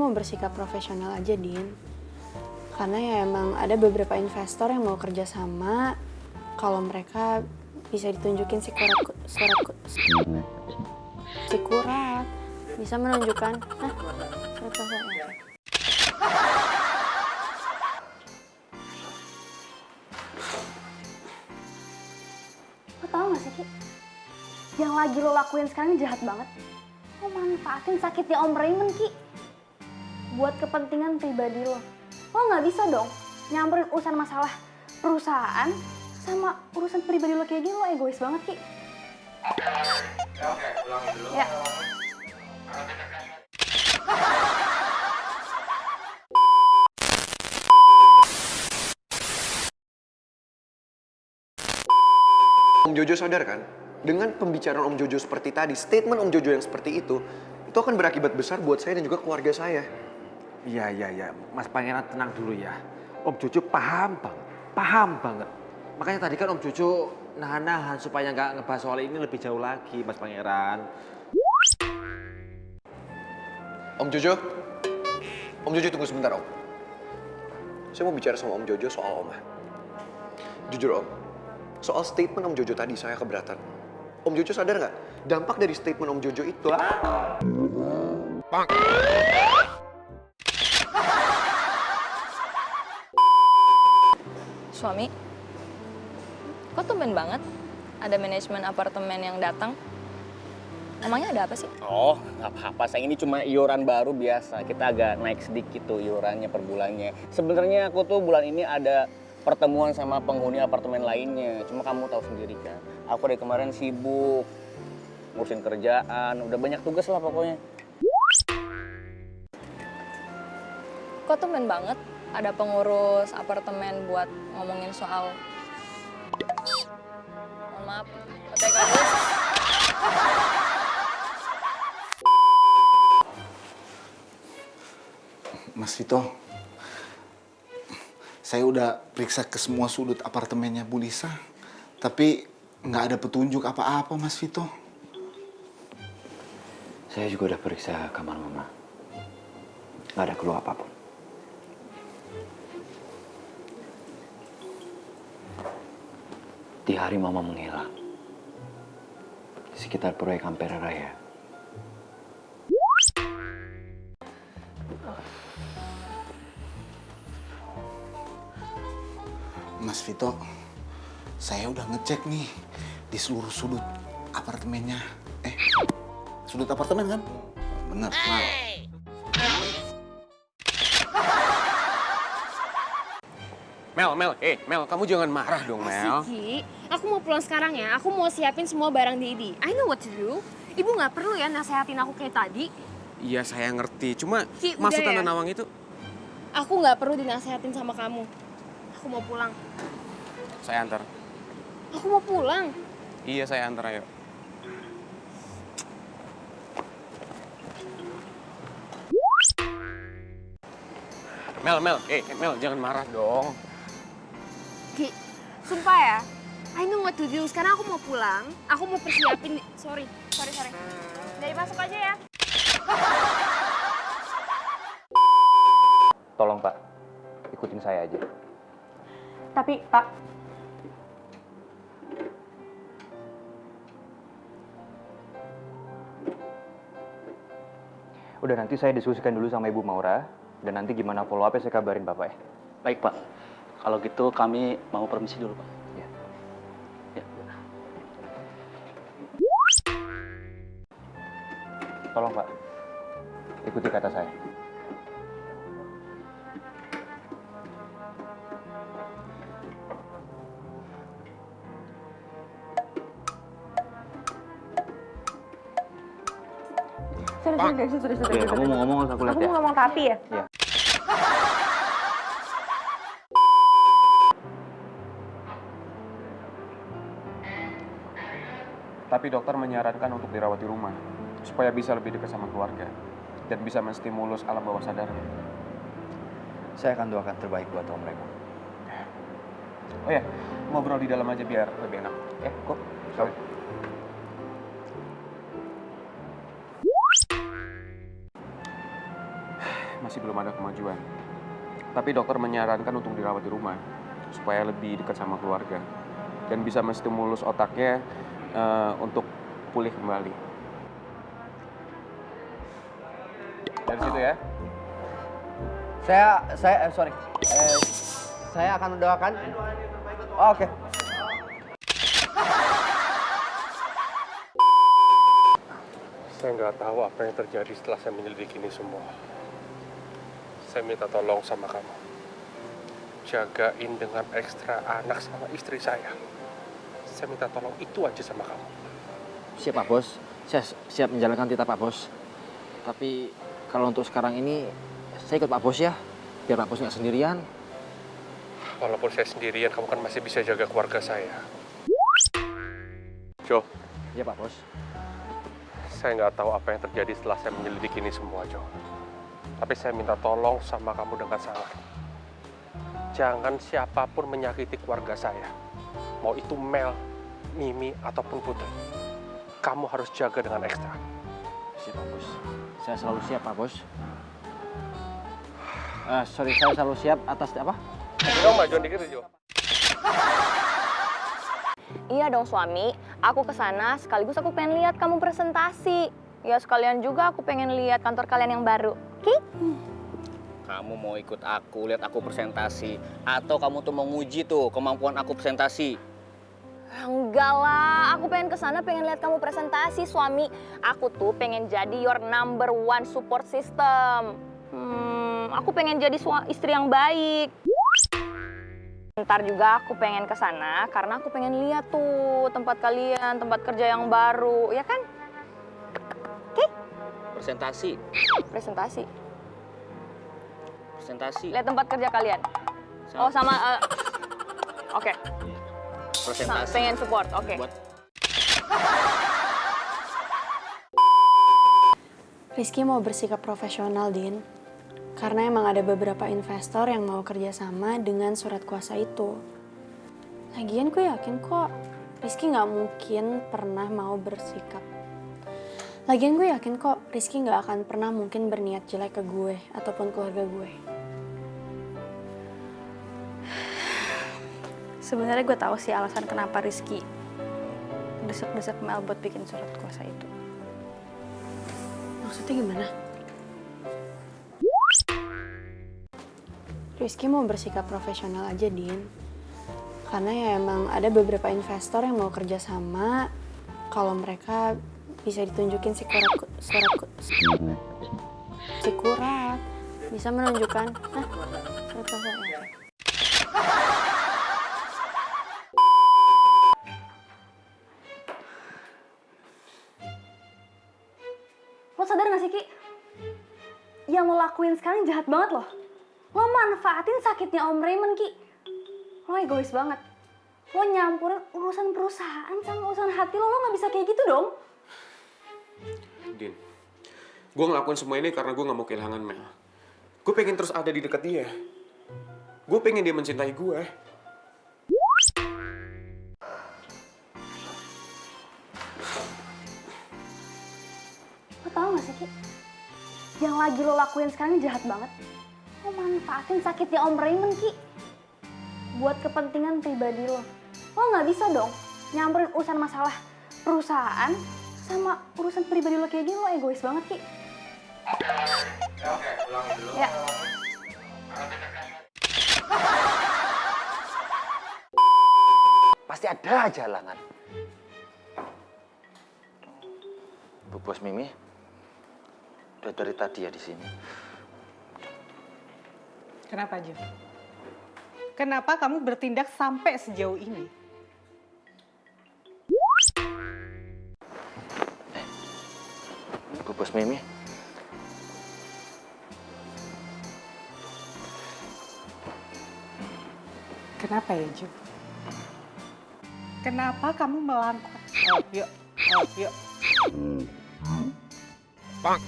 Mau bersikap profesional aja, Din. Karena ya emang ada beberapa investor yang mau kerja sama. Kalau mereka bisa ditunjukin sikurat bisa menunjukkan surat kuasa. Lo tau gak sih, Ki? Yang lagi lo lakuin sekarang ini jahat banget. Lo manfaatin sakitnya Om Raymond, Ki. Buat kepentingan pribadi lo. Lo gak bisa dong nyamperin urusan masalah perusahaan sama urusan pribadi lo kayak gini. Lo egois banget, Ki. Oke, ulangin dulu. Ya. Om Jojo sadar kan? Dengan pembicaraan Om Jojo seperti tadi, statement Om Jojo yang seperti itu akan berakibat besar buat saya dan juga keluarga saya. Iya. Mas Pangeran tenang dulu ya. Om Jojo paham banget. Makanya tadi kan Om Jojo nahan-nahan supaya nggak ngebahas soal ini lebih jauh lagi, Mas Pangeran. Om Jojo tunggu sebentar Om. Saya mau bicara sama Om Jojo soal Oma. Jujur Om, soal statement Om Jojo tadi saya keberatan. Om Jojo sadar nggak? Dampak dari statement Om Jojo itu Suami, kok tumben banget ada manajemen apartemen yang datang? Emangnya ada apa sih? Oh, nggak apa-apa. Sayang, ini cuma iuran baru biasa. Kita agak naik sedikit tuh iurannya per bulannya. Sebenarnya aku tuh bulan ini ada pertemuan sama penghuni apartemen lainnya. Cuma kamu tahu sendiri kan, aku dari kemarin sibuk ngurusin kerjaan. Udah banyak tugas lah pokoknya. Kok tumben banget ada pengurus apartemen buat ngomongin soal... Mohon maaf, OTK dulu. Mas Vito, saya udah periksa ke semua sudut apartemennya Bu Lisa, tapi nggak ada petunjuk apa-apa, Mas Vito. Saya juga udah periksa kamar Mama. Nggak ada keluar apapun. Di hari Mama menghilang, di sekitar proyek Ampera Raya, Mas Vito, saya udah ngecek nih di seluruh sudut apartemennya. Sudut apartemen kan? Bener, maaf. Mel, kamu jangan marah dong, Mel. Ki, aku mau pulang sekarang ya. Aku mau siapin semua barang Didi. I know what to do. Ibu nggak perlu ya nasehatin aku kayak tadi. Iya, saya ngerti. Cuma Ki, maksud udah Tante ya. Nawang itu... Aku nggak perlu dinasehatin sama kamu. Aku mau pulang. Saya antar. Aku mau pulang. Iya, saya antar, ayo. Mel, jangan marah dong. Ki, sumpah ya. I know what to do. Sekarang aku mau pulang. Aku mau persiapin. Sorry. Dari masuk aja ya. tolong Pak, ikutin saya aja. Tapi, Pak, Udah, nanti saya diskusikan dulu sama Ibu Maura, dan nanti gimana follow up-nya saya kabarin Bapak ya. Baik Pak, kalau gitu kami mau permisi dulu Pak. Ya. Ya. Tolong Pak, ikuti kata saya. sudah. Oke, kamu mau ngomong harus aku lihat Aku ya? mau ngomong tapi ya. Iya. Tapi dokter menyarankan untuk dirawat di rumah, supaya bisa lebih dekat sama keluarga, dan bisa menstimulus alam bawah sadarnya. Saya akan doakan terbaik buat Om Raymond. Oh ya, ngobrol di dalam aja biar lebih enak. Kok? Sorry. masih belum ada kemajuan. Tapi dokter menyarankan untuk dirawat di rumah supaya lebih dekat sama keluarga dan bisa menstimulus otaknya untuk pulih kembali. Dari situ ya. Saya akan mendoakan. Oke. Saya nggak tahu apa yang terjadi setelah saya menyelidiki ini semua. Saya minta tolong sama kamu. Jagain dengan ekstra anak sama istri saya. Saya minta tolong itu aja sama kamu. Siap Pak Bos, saya siap menjalankan titah Pak Bos. Tapi kalau untuk sekarang ini, saya ikut Pak Bos ya, biar Pak Bos nggak sendirian. Walaupun saya sendirian, kamu kan masih bisa jaga keluarga saya. Jo. Iya Pak Bos. Saya nggak tahu apa yang terjadi setelah saya menyelidiki ini semua, Jo. Tapi saya minta tolong sama kamu dengan sangat. Jangan siapapun menyakiti keluarga saya. Mau itu Mel, Mimi, ataupun Putri. Kamu harus jaga dengan ekstra. Siap Pak Bos. Saya selalu siap Pak Bos. Saya selalu siap atas apa? Jo, majuan dikit Jo. Iya dong suami, aku kesana sekaligus aku pengen lihat kamu presentasi. Ya sekalian juga aku pengen lihat kantor kalian yang baru. Oke? Kamu mau ikut aku, lihat aku presentasi, atau kamu tuh mau nguji tuh kemampuan aku presentasi? Enggak lah, aku pengen kesana pengen lihat kamu presentasi suami. Aku tuh pengen jadi your number one support system. Aku pengen jadi istri yang baik. Ntar juga aku pengen kesana karena aku pengen lihat tuh tempat kalian, tempat kerja yang baru, ya kan? Oke? Presentasi. Presentasi. Lihat tempat kerja kalian. Oh sama, oke. Presentasi. Pengen support, oke. Rizky mau bersikap profesional, Din. Karena emang ada beberapa investor yang mau kerjasama dengan surat kuasa itu. Lagian gue yakin kok Rizky nggak mungkin pernah mau bersikap. Lagian gue yakin kok Rizky nggak akan pernah mungkin berniat jelek ke gue ataupun keluarga gue. Sebenarnya gue tahu sih alasan kenapa Rizky desek-desek Mel buat bikin surat kuasa itu. Maksudnya gimana? Rizky mau bersikap profesional aja, Din. Karena ya emang ada beberapa investor yang mau kerjasama kalau mereka bisa ditunjukin sikurat bisa menunjukkan surat kuasa ya. Lo sadar gak sih Ki? Yang lo lakuin sekarang jahat banget loh. Lo manfaatin sakitnya Om Raymond, Ki. Lo egois banget. Lo nyampurin urusan perusahaan sama urusan hati lo gak bisa kayak gitu dong. Din, gue ngelakuin semua ini karena gue gak mau kehilangan Mel. Gue pengen terus ada di dekat dia. Gue pengen dia mencintai gue. Lo tau gak sih, Ki? Yang lagi lo lakuin sekarang jahat banget. Lo manfaatin sakitnya Om Raymond, Ki. Buat kepentingan pribadi lo. Lo gak bisa dong nyamperin urusan masalah perusahaan sama urusan pribadi lo kayak gini. Lo egois banget, Ki. Oke, ulangin dulu. Ya. Pasti ada aja halangan. Bu Bos Mimi, udah dari tadi ya di sini. Kenapa, Jo? Kenapa kamu bertindak sampai sejauh ini? Bu Bos Mimi. Kenapa ya, Jo? Kenapa kamu melakukan? Yuk. Bang.